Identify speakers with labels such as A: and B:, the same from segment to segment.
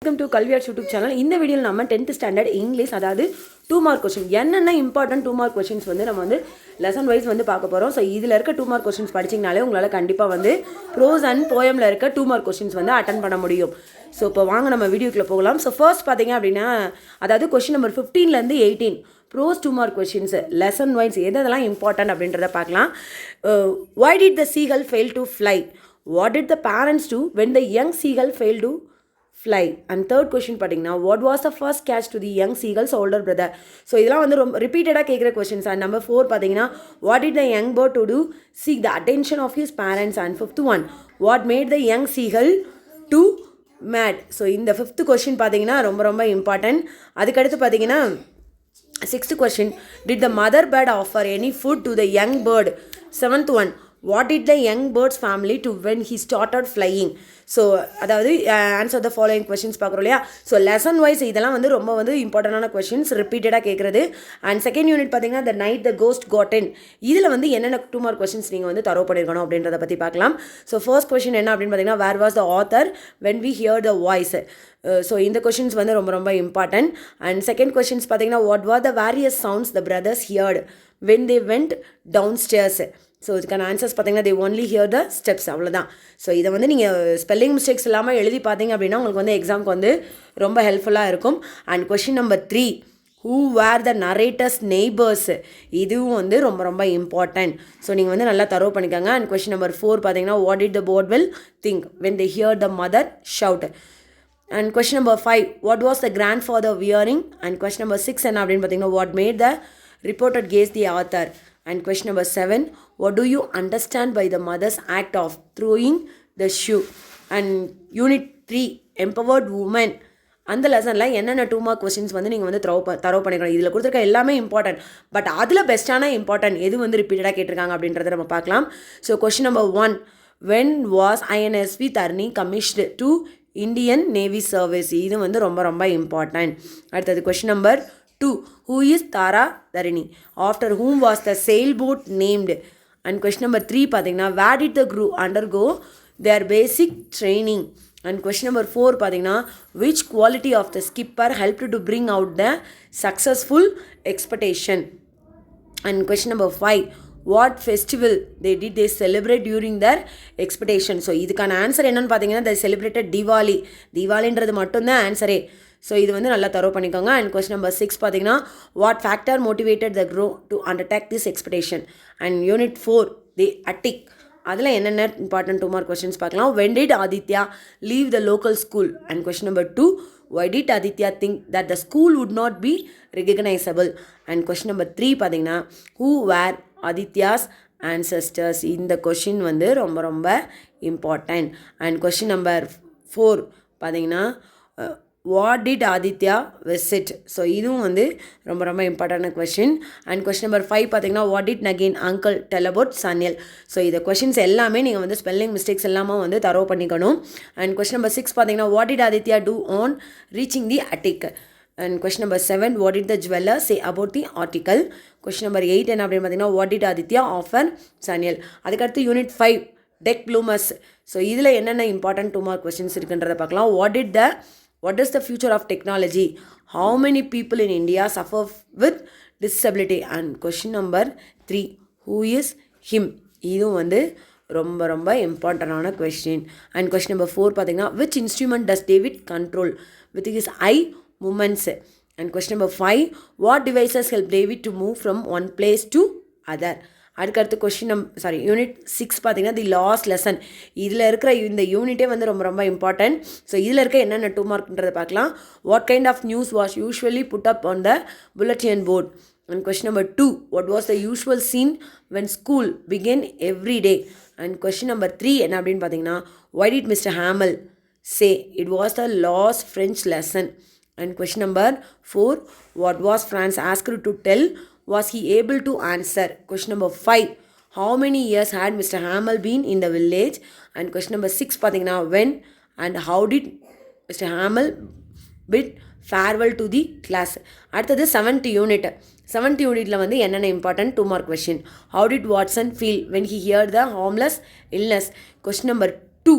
A: Welcome to Kalviyars YouTube channel. இந்த வீடியோவில் நம்ம 10th ஸ்டாண்டர்ட் இங்கிலீஷ், அதாவது 2 மார்க் கொஸ்டின், என்னென்ன இம்பார்ட்டன்ட் 2 மார்க் கொஸ்டின்ஸ் வந்து நம்ம வந்து லெசன் வைஸ் வந்து பார்க்க போகிறோம். ஸோ இதில் இருக்க 2 மார்க் கொஸ்டின்ஸ் படிச்சிங்கனாலே உங்களால் கண்டிப்பாக வந்து ப்ரோஸ் அண்ட் போயமில் இருக்க 2 மார்க் கொஸ்டின்ஸ் வந்து அட்டன் பண்ண முடியும். ஸோ இப்போ வாங்க நம்ம வீடியோக்குள்ளே போகலாம். ஸோ ஃபர்ஸ்ட் பார்த்தீங்க அப்படின்னா, அதாவது கொஸ்டின் நம்பர் 15லேருந்து 18 prose 2 mark questions lesson wise எதெல்லாம் இம்பார்ட்டன்ட் அப்படின்றத பார்க்கலாம். Why did the seagull fail to fly? What did the parents do when the young seagull failed to fly? And third question பார்த்தீங்கன்னா, what was the first catch to the young seagull's older brother? So இதெல்லாம் வந்து ரொம்ப ரிப்பீட்டடாக கேட்குற questions. And number 4 பார்த்தீங்கன்னா, what did the young bird to do seek the attention of his parents? And fifth one, what made the young seagull to mad? So இந்த fifth question பார்த்தீங்கன்னா ரொம்ப ரொம்ப இம்பார்ட்டன்ட். அதுக்கடுத்து பார்த்தீங்கன்னா sixth question, did the mother bird offer any food to the young bird? Seventh one, what did the young bird's family do when he started flying? So அதாவது answer the following questions பார்க்குறோம் இல்லையா. So lesson wise இதெல்லாம் வந்து ரொம்ப வந்து இம்பார்ட்டண்டான questions ரிப்பீட்டடாக கேட்குறது. அண்ட் செகண்ட் யூனிட் பார்த்தீங்கன்னா, the night the ghost got in, இதில் வந்து என்னென்ன 2 மார்க் கொஸ்டின்ஸ் நீங்கள் வந்து தரவு பண்ணியிருக்கணும் அப்படின்றத பற்றி பார்க்கலாம். ஸோ ஃபர்ஸ்ட் கொஸ்டின் என்ன அப்படின்னு பார்த்தீங்கன்னா, where was the author when we hear the voice? So இந்த கொஸ்டின்ஸ் வந்து ரொம்ப ரொம்ப இம்பார்ட்டன்ட். அண்ட் செகண்ட் கொஸ்டின்ஸ் பார்த்தீங்கன்னா, what were the various sounds the brothers heard when they went downstairs? So இதுக்கான answers பார்த்தீங்கன்னா, they only hear the steps, அவ்வளோதான். So இதை வந்து நீங்கள் ஸ்பெல்லிங் மிஸ்டேக்ஸ் இல்லாமல் எழுதி பார்த்தீங்க அப்படின்னா உங்களுக்கு வந்து எக்ஸாமுக்கு வந்து ரொம்ப ஹெல்ப்ஃபுல்லாக இருக்கும். And question number 3, who where the narrators neighbours? இதுவும் வந்து ரொம்ப ரொம்ப இம்பார்ட்டன்ட். ஸோ நீங்கள் வந்து நல்லா தரவு பண்ணிக்கோங்க. அண்ட் கொஸ்டின் நம்பர் 4 பார்த்தீங்கன்னா, what did the board will think when they hear the mother shout? And question number 5, what was the grandfather wearing? And question number 6 என்ன அப்படின்னு பார்த்தீங்கன்னா, what made the reported case the author? And question number 7, what do you understand by the mother's act of throwing the shoe? And unit 3, empowered women, அந்த லெசனில் என்னென்ன 2 mark questions வந்து நீங்கள் வந்து தரவு பண்ணிக்கணும். இதில் கொடுத்துருக்க எல்லாமே இம்பார்ட்டன்ட். பட் அதில் பெஸ்ட்டான இம்பார்ட்டன்ட் எது வந்து ரிப்பீட்டடாக கேட்டிருக்காங்க அப்படின்றத நம்ம பார்க்கலாம். So question number 1, when was INSV Tarni commissioned to Indian Navy service? இது வந்து ரொம்ப ரொம்ப இம்பார்ட்டன்ட். அடுத்தது question number 2, who is Tara Dharini? After whom was the sailboat named? And question number 3 பார்த்தீங்கன்னா, where did the crew undergo their basic training? And question number 4 பார்த்தீங்கன்னா, which quality of the skipper helped to bring out the successful expedition? And question number 5, what festival they celebrate during their expedition? So இதுக்கான answer என்னன்னு பார்த்தீங்கன்னா, they celebrated Diwali. தீபாவளின்றது மட்டும்தான் ஆன்சரே. So இது வந்து நல்லா தரவு பண்ணிக்கோங்க. அண்ட் கொஸ்டின் நம்பர் 6 பார்த்தீங்கன்னா, what factor motivated the grow to undertake this expedition? And unit 4, தி அட்டிக், அதில் என்னென்ன இம்பார்ட்டன்ட் 2 மார்க் கொஸ்டின்ஸ் பார்க்கலாம். When did Aditya leave the local school? And question number 2, why did Aditya think that the school would not be recognizable? And question number 3 பார்த்தீங்கன்னா, who were Aditya's ancestors? இந்த question வந்து ரொம்ப ரொம்ப important. And question number 4 பார்த்தீங்கன்னா, what did Aditya visit? So இதுவும் வந்து ரொம்ப ரொம்ப important question. And question number 5 பார்த்தீங்கன்னா, what did Nagin uncle tell about Sanyal? So இந்த கொஸ்டின்ஸ் எல்லாமே நீங்கள் வந்து ஸ்பெல்லிங் மிஸ்டேக்ஸ் எல்லாமே வந்து தரவு பண்ணிக்கணும். அண்ட் கொஸ்டின் நம்பர் 6 பார்த்தீங்கன்னா, what did Aditya do on reaching the attic? And question number 7, what did the jeweller say about the article? Question number 8 என்ன அப்படின்னு பார்த்தீங்கன்னா, what did Aditya offer Sanyal? அதுக்கடுத்து யூனிட் 5, டெக் ப்ளூமர்ஸ். ஸோ இதில் என்னென்ன இம்பார்ட்டன்ட் 2 மார்க் கொஸ்டின்ஸ் இருக்குன்றதை பார்க்கலாம். What is the future of technology? How many people in India suffer with disability? And question number 3, who is him? இதுவும் வந்து ரொம்ப ரொம்ப இம்பார்ட்டண்டான கொஸ்டின். அண்ட் கொஸ்டின் நம்பர் 4 பார்த்தீங்கன்னா, which instrument does David control with his eye movements? And question number 5, what devices help David to move from one place to other? அதுக்கடுத்து question unit 6 பார்த்தீங்கன்னா, the last lesson. இதில் இருக்கிற இந்த யூனிட்டே வந்து ரொம்ப ரொம்ப important. So இதில் இருக்க என்னென்ன 2 மார்க்ன்றதை பார்க்கலாம். What kind of news was usually put up on the bulletin board? And question number 2, what was the usual scene when school begin every day? And question number 3 என்ன அப்படின்னு பார்த்தீங்கன்னா, why did Mr. Hamel say it was the last French lesson? And question number 4, what was France asked to tell? Was he able to answer? Question number 5, how many years had Mr. Hamel been in the village? And question number 6 பார்த்தீங்கன்னா, when and how did Mr. Hamel bid farewell to the class? அடுத்தது 7th unit. 7th யூனிட்டில் வந்து என்னென்ன important 2 mark question. How did Watson feel when he heard the harmless illness? Question number 2,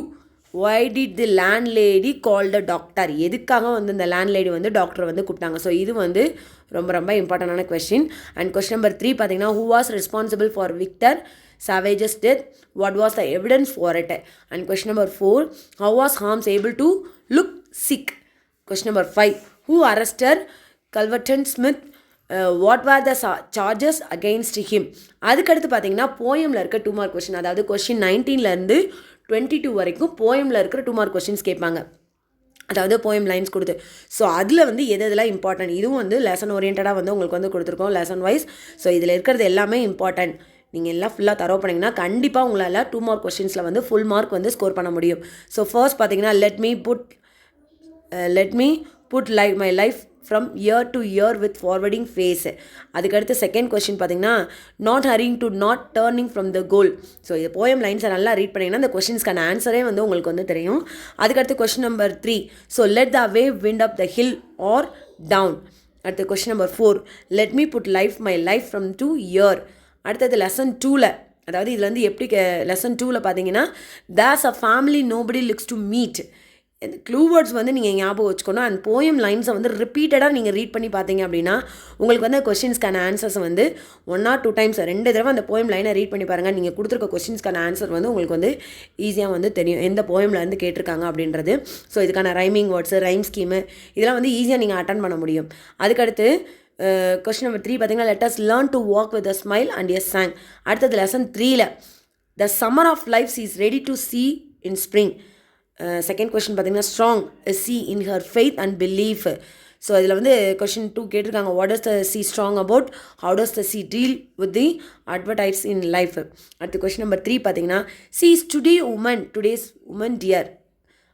A: why did the landlady call the doctor? எதுக்காக வந்து இந்த landlady வந்து doctor வந்து கூப்பிட்டாங்க? ஸோ இது வந்து ரொம்ப ரொம்ப இம்பார்ட்டண்டான கொஸ்டின். அண்ட் கொஸ்டின் நம்பர் 3 பார்த்தீங்கன்னா who was responsible for Victor Savage's death? What was the evidence for it? And question number 4, how was Holmes able to look sick? Question number 5, who arrested Culverton Smith? What were the charges against him? அதுக்கடுத்து பார்த்தீங்கன்னா போயமில் இருக்க 2 mark question, அதாவது question 19லேருந்து 22 வரைக்கும் போயமில் இருக்கிற 2 mark questions கேட்பாங்க, அதாவது போயம் லைன்ஸ் கொடுத்து. ஸோ அதில் வந்து எதெல்லாம் இம்பார்ட்டன்ட், இதுவும் வந்து லெசன் ஓரியன்டாக வந்து உங்களுக்கு வந்து கொடுத்துருக்கோம் லெசன் வைஸ். ஸோ இதில் இருக்கிறது எல்லாமே இம்பார்ட்டன்ட். நீங்கள் எல்லாம் ஃபுல்லாக தரவு பண்ணிங்கன்னா கண்டிப்பாக உங்களால் 2 மார்க் கொஸ்டின்ஸில் வந்து ஃபுல் மார்க் வந்து ஸ்கோர் பண்ண முடியும். ஸோ ஃபர்ஸ்ட் பார்த்தீங்கன்னா let me put my life from year to year with forwarding phase. அதுக்கடுத்து செகண்ட் கொஸ்டின் பார்த்தீங்கன்னா not hurrying to not turning from the goal. So இது போயம் லைன்ஸை நல்லா ரீட் பண்ணிங்கன்னா இந்த கொஸ்டின்ஸ்க்கான ஆன்சரே வந்து உங்களுக்கு வந்து தெரியும். அதுக்கடுத்து question number 3, so let the wave wind up the hill or down. அடுத்து question number 4, let me put my life from to year. அடுத்தது லெசன் 2ல், அதாவது இதில் வந்து எப்படி லெசன் 2ல் பார்த்தீங்கன்னா there's a family nobody looks to meet. இந்த க்ளூ வேர்ட்ஸ் வந்து நீங்கள் ஞாபகம் வச்சுக்கணும். அண்ட் போயம் லைன்ஸை வந்து ரிப்பீட்டடாக நீங்கள் ரீட் பண்ணி பார்த்தீங்க அப்படின்னா உங்களுக்கு வந்து கொஸ்டின்ஸ்க்கான ஆன்சர்ஸ் வந்து 1 or 2 times 2 தடவை அந்த போயம் லைனை ரீட் பண்ணி பாருங்கள். நீங்கள் கொடுத்துருக்க கொஸ்டின்ஸ்க்கான ஆன்சர் வந்து உங்களுக்கு வந்து ஈஸியாக வந்து தெரியும் எந்த போயமில் வந்து கேட்டிருக்காங்க அப்படின்றது. ஸோ இதுக்கான ரைமிங் வேர்ட்ஸு, ரைம் ஸ்கீமு இதெல்லாம் வந்து ஈஸியாக நீங்கள் அட்டன் பண்ண முடியும். அதுக்கடுத்து கொஸ்டின் நம்பர் 3 பார்த்தீங்கன்னா let us learn to walk with a smile and a sang. அடுத்தது lesson 3ல் the summer of life is ready to see in spring. Second question பார்த்தீங்கன்னா strong she in her faith and belief. So இதில் வந்து question 2 கேட்டிருக்காங்க what does the she strong about, how does the she deal with the advertise in life. அடுத்து question number 3 பார்த்தீங்கன்னா she is today's woman dear.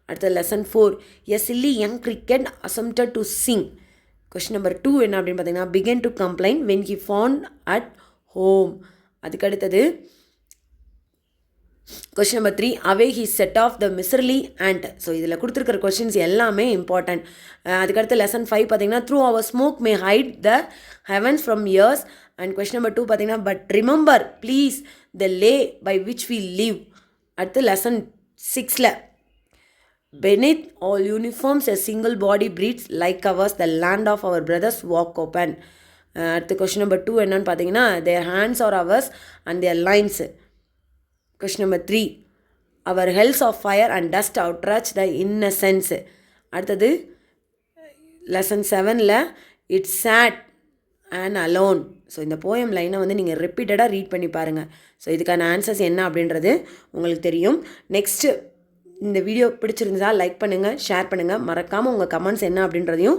A: அடுத்த lesson 4, a silly young cricket அசம்ப்டட் to sing. Question number 2 என்ன அப்படின்னு பார்த்தீங்கன்னா began to complain when he found at home. அதுக்கடுத்தது question number 3, away he set off the miserly ant. So இதில் கொடுத்துருக்கிற questions எல்லாமே important. அதுக்கடுத்து லெசன் 5 பார்த்தீங்கன்னா through our smoke may hide the heavens from ears. And question number 2 பார்த்தீங்கன்னா but remember please the lay by which we live. அடுத்து lesson 6ல் beneath all uniforms a single body breathes like ours, the land of our brothers walk open. அடுத்து question number 2 என்னன்னு பார்த்தீங்கன்னா their hands are ours and their lines. Question number 3, our hells of fire and dust outrage the innocence. அடுத்தது lesson 7ல் it's sad and alone. So இந்த poem லைனை வந்து நீங்கள் ரிப்பீட்டடாக ரீட் பண்ணி பாருங்கள். ஸோ இதுக்கான ஆன்சர்ஸ் என்ன அப்படின்றது உங்களுக்கு தெரியும். நெக்ஸ்ட்டு இந்த வீடியோ பிடிச்சிருந்தா லைக் பண்ணுங்கள், ஷேர் பண்ணுங்கள், மறக்காமல் உங்கள் கமெண்ட்ஸ் என்ன அப்படின்றதையும்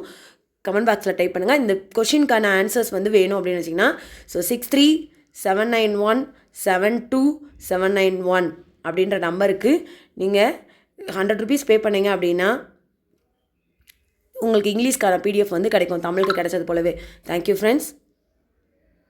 A: கமெண்ட் பாக்ஸில் டைப் பண்ணுங்கள். இந்த கொஷினுக்கான ஆன்சர்ஸ் வந்து வேணும் அப்படின்னு வச்சிங்கன்னா ஸோ 6379172791 அப்படின்ற நம்பருக்கு நீங்கள் 100 rupees பே பண்ணிங்க அப்படின்னா உங்களுக்கு இங்கிலீஷ்க்கான PDF வந்து கிடைக்கும், தமிழுக்கு கிடைச்சது போலவே. Thank you friends.